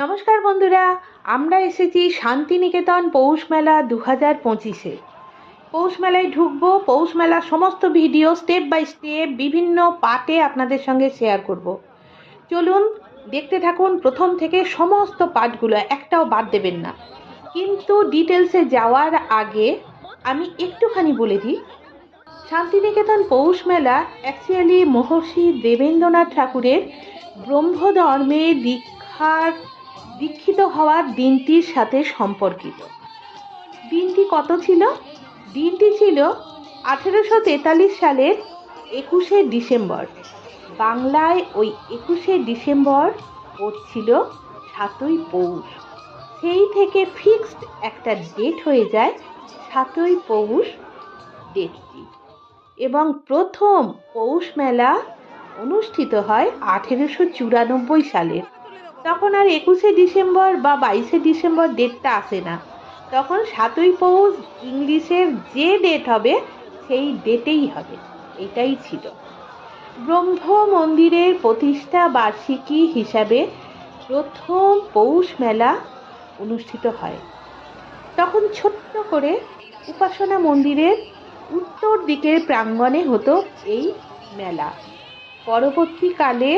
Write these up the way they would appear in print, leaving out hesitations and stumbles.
নমস্কার বন্ধুরা, আমরা এসেছি শান্তিনিকেতন পৌষ মেলা 2025-এ। পৌষ মেলায় ঢুকবো। পৌষ মেলার সমস্ত ভিডিও স্টেপ বাই স্টেপ বিভিন্ন পার্টে আপনাদের সঙ্গে শেয়ার করব। চলুন দেখতে থাকুন প্রথম থেকে সমস্ত পার্টগুলো, একটাও বাদ দেবেন না। কিন্তু ডিটেলসে যাওয়ার আগে আমি একটুখানি বলে দিই, শান্তিনিকেতন পৌষ মেলা অ্যাকচুয়ালি মহর্ষি দেবেন্দ্রনাথ ঠাকুরের ব্রহ্মধর্মে দীক্ষিত হওয়ার দিনটির সাথে সম্পর্কিত। দিনটি কত ছিল? দিনটি ছিল 1843 সালের 21শে ডিসেম্বর। বাংলায় ওই 21শে ডিসেম্বর পড়ছিল 7ই পৌষ। সেই থেকে ফিক্সড একটা ডেট হয়ে যায় 7ই পৌষ ডেটটি। এবং প্রথম পৌষ মেলা অনুষ্ঠিত হয় 1894 সালে। তখন আর 21শে ডিসেম্বর বা 22শে ডিসেম্বর ডেটটা আসে না, তখন 7ই পৌষ ইংলিশের যে ডেট হবে সেই ডেটেই হবে। এটাই ছিল। ব্রহ্ম মন্দিরের প্রতিষ্ঠা বার্ষিকী হিসাবে প্রথম পৌষ মেলা অনুষ্ঠিত হয়। তখন ছোট্ট করে উপাসনা মন্দিরের উত্তর দিকের প্রাঙ্গণে হতো এই মেলা। পরবর্তীকালে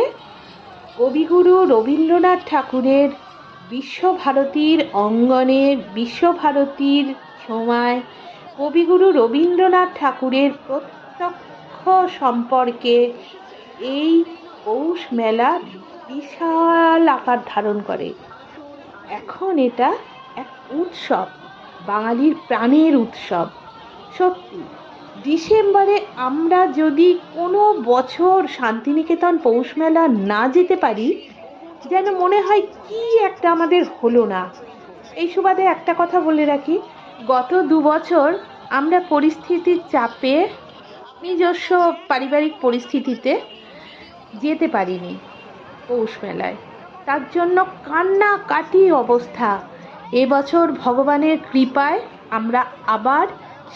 কবিগুরু রবীন্দ্রনাথ ঠাকুরের বিশ্বভারতীর অঙ্গনে, বিশ্বভারতীর সময় কবিগুরু রবীন্দ্রনাথ ঠাকুরের প্রত্যক্ষ সম্পর্কে এই পৌষ মেলা বিশাল আকার ধারণ করে। এখন এটা এক উৎসব, বাঙালির প্রাণের উৎসব। সত্যি ডিসেম্বরে আমরা যদি কোনো বছর শান্তিনিকেতন পৌষ মেলা না যেতে পারি, যেন মনে হয় কি একটা আমাদের হলো না। এই সুবাদে একটা কথা বলে রাখি, গত 2 বছর আমরা পরিস্থিতির চাপে, নিজস্ব পারিবারিক পরিস্থিতিতে যেতে পারিনি পৌষ মেলায়। তার জন্য কান্নাকাটি অবস্থা। এবছর ভগবানের কৃপায় আমরা আবার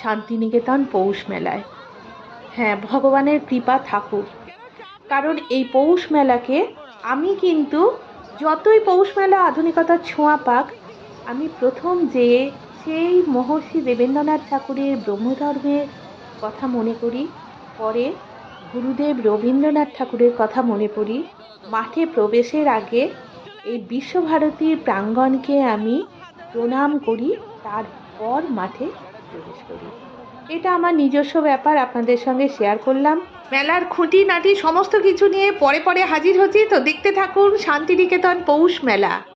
শান্তিনিকেতন পৌষ মেলায়। হ্যাঁ, ভগবানের কৃপা থাকুক। কারণ এই পৌষ মেলাকে আমি কিন্তু, যতই পৌষ মেলা আধুনিকতার ছোঁয়া পাক, আমি প্রথম যে সেই মহর্ষি দেবেন্দ্রনাথ ঠাকুরের ব্রহ্মধর্মের কথা মনে করি, পরে গুরুদেব রবীন্দ্রনাথ ঠাকুরের কথা মনে করি। মাঠে প্রবেশের আগে এই বিশ্বভারতীর প্রাঙ্গণকে আমি প্রণাম করি, তারপর মাঠে প্রবেশ করি। এটা আমার নিজস্ব ব্যাপার, আপনাদের সঙ্গে শেয়ার করলাম। মেলার খুঁটিনাটি সমস্ত কিছু নিয়ে পরে হাজির হচ্ছি, তো দেখতে থাকুন শান্তিনিকেতন পৌষ মেলা।